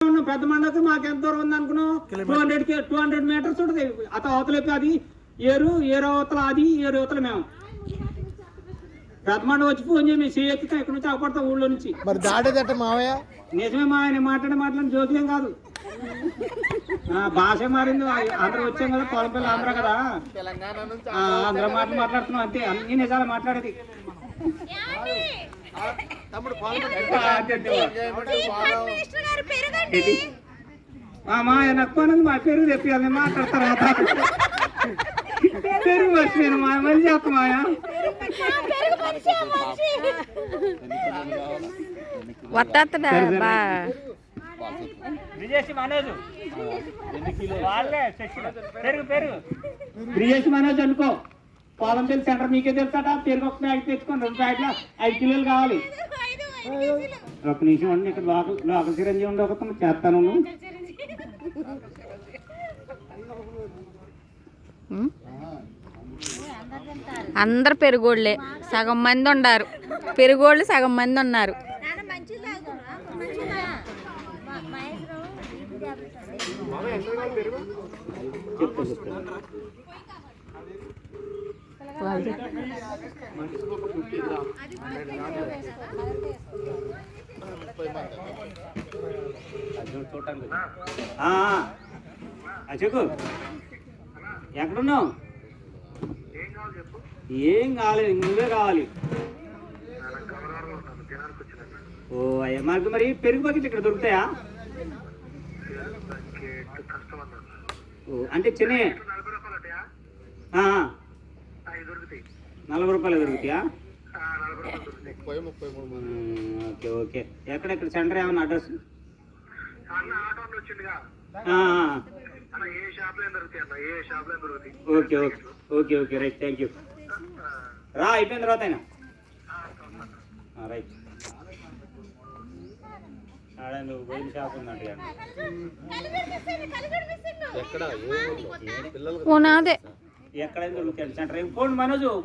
పెద్ద మండకి మాకు ఎంత దూరం ఉంది అనుకున్నావు? 200 మీటర్స్ ఉంటుంది. అవతలైపు అది ఏరు అవతల, అది ఏరు అవతల. మేము పెద్ద మండ వచ్చి ఫోన్ చేయి, మేము చేయెత్తుతాం ఇక్కడ నుంచి అవపడతాం ఊళ్ళో నుంచి. మరి దాటేదట మావయ్య. నిజమే మా ఆయన మాట్లాడి జోక్యం కాదు. భాష మారింది. ఆంధ్ర వచ్చాం కదా, పొలపల్లి ఆంధ్ర కదా, ఆంధ్ర మాట్లాడుతున్నాం అంతే. అన్ని నిజాలు మాట్లాడేది. మా నక్కువన్నది మా పెరుగు తెప్పియాలి మాట్లాడతారు. పెరుగు వచ్చిపోయాను మా మళ్ళీ చేస్తాం. మాయా బ్రిజేష్ మనోజ్ అనుకో. పొలం తెలుసు సెంటర్ మీకే తెలుసట. పెరుగు ఒక ప్యాకెట్ తెచ్చుకోండి. 2 ప్యాకెట్లు 5 కిలోలు కావాలి. ఒక నిమిషం అండి. ఇక్కడ లోకల్ చిరంజీవి ఉండి ఒక చేస్తాను. అందరు పెరుగోళ్ళే. సగం మంది ఉన్నారు పెరుగోళ్ళు, సగం మంది ఉన్నారు. అశోకు ఎక్కడున్నావు? ఏం కావాలి, నువ్వే కావాలి. ఓ అయ్యా, మాకు మరి పెరుగు బకెట్ ఇక్కడ దొరుకుతాయా? ఓ అంటే చిన్న 40 రూపాయలు దొరుకుతాయా? Okay okay. ఎక్కడెక్కడ సెంటర్ ఏమన్నా address? Okay okay okay okay right. Thank you. రా అయిపోయిన తర్వాత అయినా రైట్. నువ్వు పోయిన షాప్ ఉందంటే ఎక్కడైనా సెంటర్. ఫోన్ మనోజు